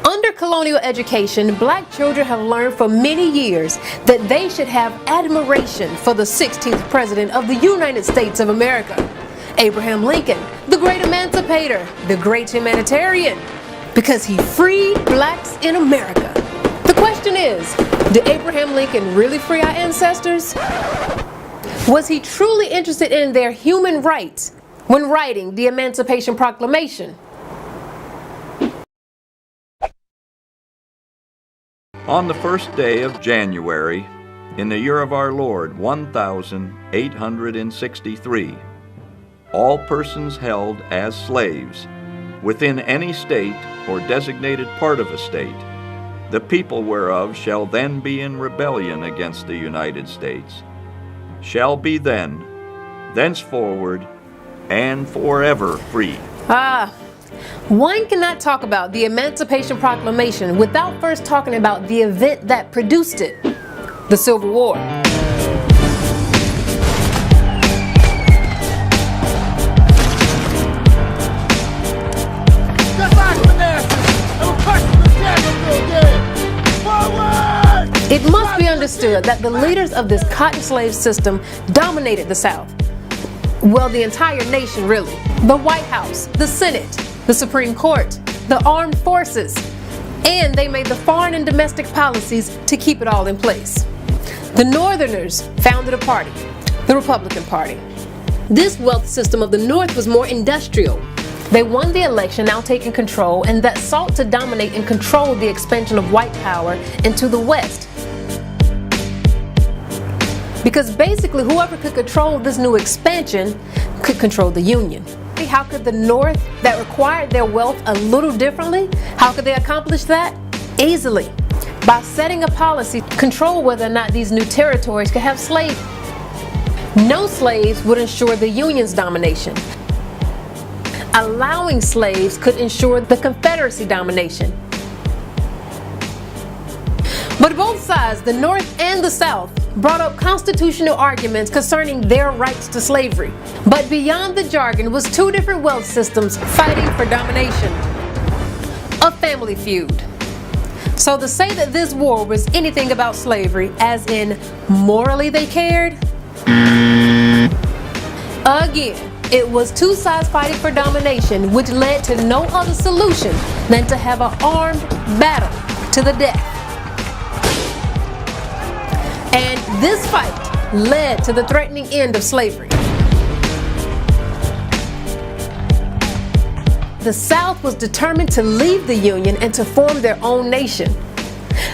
Under colonial education, black children have learned for many years that they should have admiration for the 16th President of the United States of America, Abraham Lincoln, the great emancipator, the great humanitarian, because he freed blacks in America. The question is, did Abraham Lincoln really free our ancestors? Was he truly interested in their human rights when writing the Emancipation Proclamation? On the first day of January, in the year of our Lord 1863, all persons held as slaves within any state or designated part of a state, the people whereof shall then be in rebellion against the United States, shall be then, thenceforward, and forever free. One cannot talk about the Emancipation Proclamation without first talking about the event that produced it, the Civil War. It must be understood that the leaders of this cotton slave system dominated the South. Well, the entire nation, really. The White House, the Senate, the Supreme Court, the armed forces, and they made the foreign and domestic policies to keep it all in place. The Northerners founded a party, the Republican Party. This wealth system of the North was more industrial. They won the election, now taking control, and that sought to dominate and control the expansion of white power into the West. Because basically whoever could control this new expansion could control the Union. How could the North, that required their wealth a little differently, how could they accomplish that? Easily, by setting a policy to control whether or not these new territories could have slaves. No slaves would ensure the Union's domination. Allowing slaves could ensure the Confederacy domination. But both sides, the North and the South, brought up constitutional arguments concerning their rights to slavery. But beyond the jargon was two different wealth systems fighting for domination. A family feud. So to say that this war was anything about slavery, as in morally they cared? Again, it was two sides fighting for domination, which led to no other solution than to have an armed battle to the death. And this fight led to the threatening end of slavery. The South was determined to leave the Union and to form their own nation.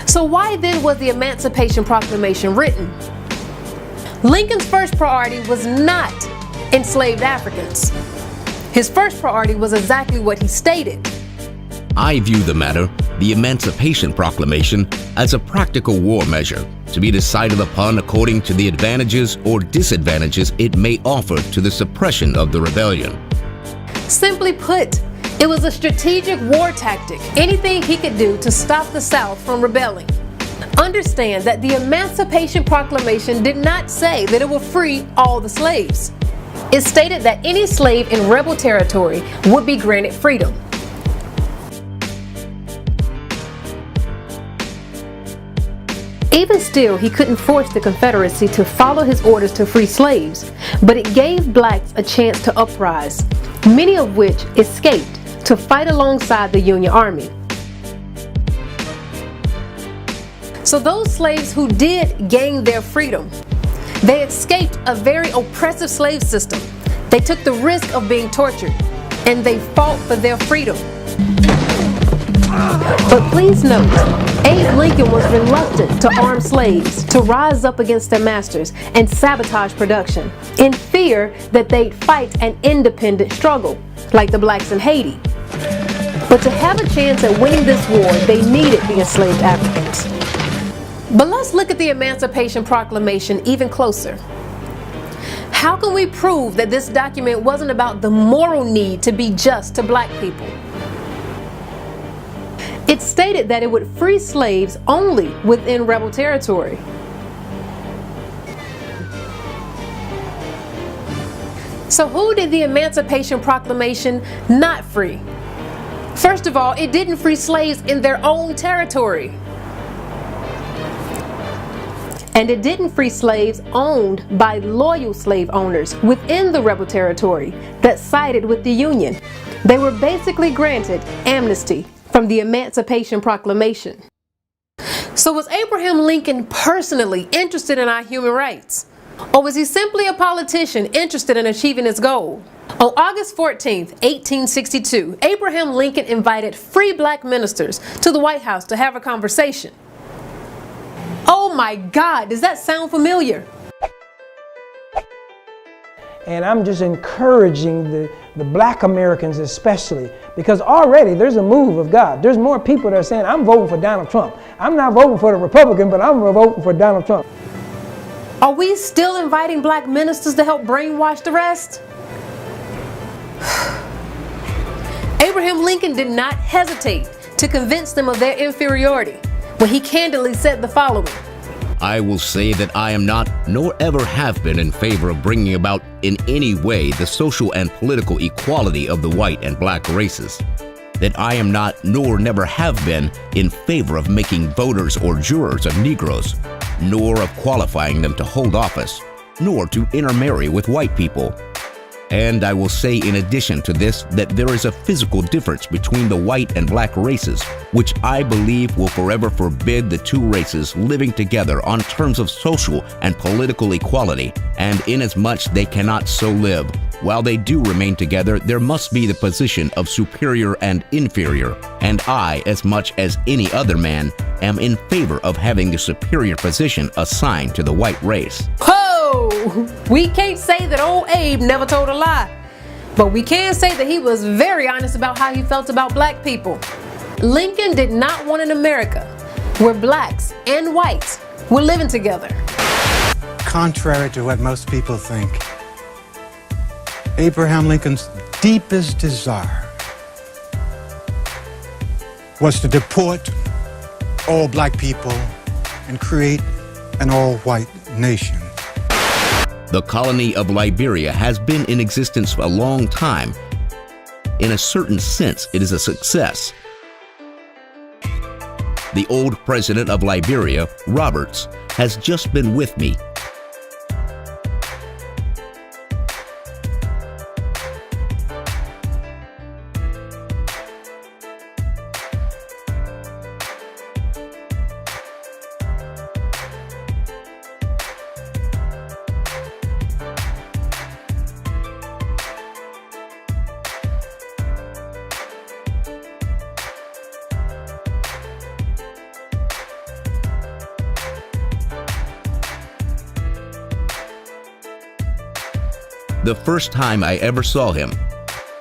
So why then was the Emancipation Proclamation written? Lincoln's first priority was not enslaved Africans. His first priority was exactly what he stated. I view the matter, the Emancipation Proclamation, as a practical war measure to be decided upon according to the advantages or disadvantages it may offer to the suppression of the rebellion. Simply put, it was a strategic war tactic, anything he could do to stop the South from rebelling. Understand that the Emancipation Proclamation did not say that it would free all the slaves. It stated that any slave in rebel territory would be granted freedom. Even still, he couldn't force the Confederacy to follow his orders to free slaves, but it gave blacks a chance to uprise, many of which escaped to fight alongside the Union Army. So those slaves who did gain their freedom, they escaped a very oppressive slave system. They took the risk of being tortured, and they fought for their freedom. But please note, Abe Lincoln was reluctant to arm slaves to rise up against their masters and sabotage production, in fear that they'd fight an independent struggle, like the blacks in Haiti. But to have a chance at winning this war, they needed the enslaved Africans. But let's look at the Emancipation Proclamation even closer. How can we prove that this document wasn't about the moral need to be just to black people? It stated that it would free slaves only within rebel territory. So who did the Emancipation Proclamation not free? First of all, it didn't free slaves in their own territory. And it didn't free slaves owned by loyal slave owners within the rebel territory that sided with the Union. They were basically granted amnesty from the Emancipation Proclamation. So was Abraham Lincoln personally interested in our human rights? Or was he simply a politician interested in achieving his goal? On August 14, 1862, Abraham Lincoln invited free black ministers to the White House to have a conversation. Oh my God, does that sound familiar? And I'm just encouraging the black Americans especially, because already there's a move of God. There's more people that are saying, I'm voting for Donald Trump. I'm not voting for the Republican, but I'm voting for Donald Trump. Are we still inviting black ministers to help brainwash the rest? Abraham Lincoln did not hesitate to convince them of their inferiority when he candidly said the following. I will say that I am not, nor ever have been, in favor of bringing about in any way the social and political equality of the white and black races. That I am not, nor never have been, in favor of making voters or jurors of Negroes, nor of qualifying them to hold office, nor to intermarry with white people. And I will say in addition to this that there is a physical difference between the white and black races, which I believe will forever forbid the two races living together on terms of social and political equality, and inasmuch they cannot so live, while they do remain together, there must be the position of superior and inferior, and I, as much as any other man, am in favor of having the superior position assigned to the white race. We can't say that old Abe never told a lie, but we can say that he was very honest about how he felt about black people. Lincoln did not want an America where blacks and whites were living together. Contrary to what most people think, Abraham Lincoln's deepest desire was to deport all black people and create an all-white nation. The colony of Liberia has been in existence for a long time. In a certain sense, it is a success. The old president of Liberia, Roberts, has just been with me. The first time I ever saw him,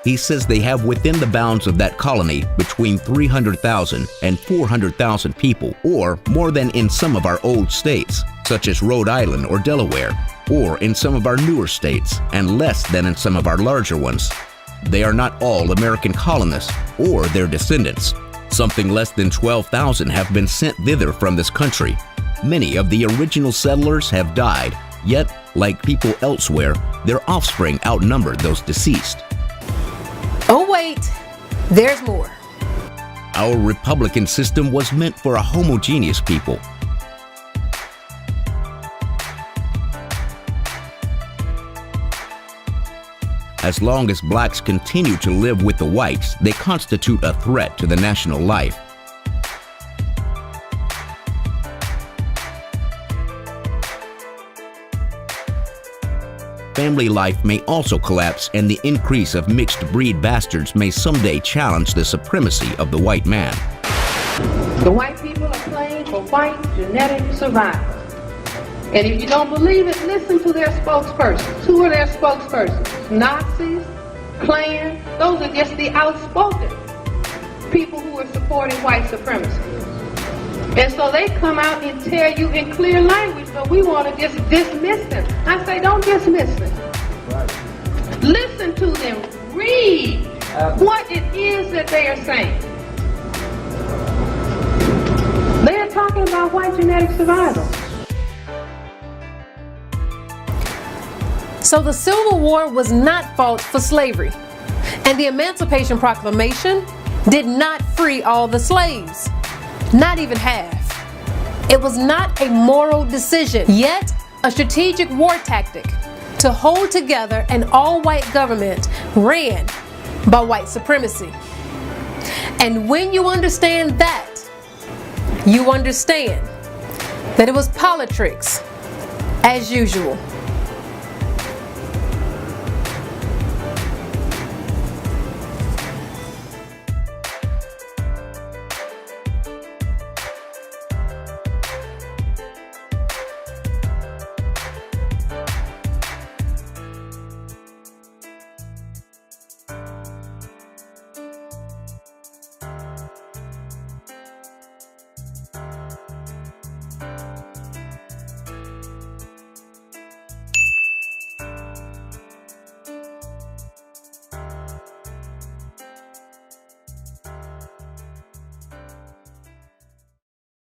he says they have within the bounds of that colony between 300,000 and 400,000 people, or more than in some of our old states, such as Rhode Island or Delaware, or in some of our newer states, and less than in some of our larger ones. They are not all American colonists or their descendants. Something less than 12,000 have been sent thither from this country. Many of the original settlers have died, yet, like people elsewhere, their offspring outnumbered those deceased. Oh wait, there's more. Our republican system was meant for a homogeneous people. As long as blacks continue to live with the whites, they constitute a threat to the national life. Family life may also collapse, and the increase of mixed breed bastards may someday challenge the supremacy of the white man. The white people are playing for white genetic survival. And if you don't believe it, listen to their spokespersons. Who are their spokespersons? Nazis, Klan, those are just the outspoken people who are supporting white supremacy. And so they come out and tell you in clear language, but we want to just dismiss them. I say, don't dismiss them. Right. Listen to them. Read what it is that they are saying. They are talking about white genetic survival. So the Civil War was not fought for slavery, and the Emancipation Proclamation did not free all the slaves, not even half. It was not a moral decision, yet a strategic war tactic to hold together an all-white government ran by white supremacy. And when you understand that, you understand that it was politics as usual.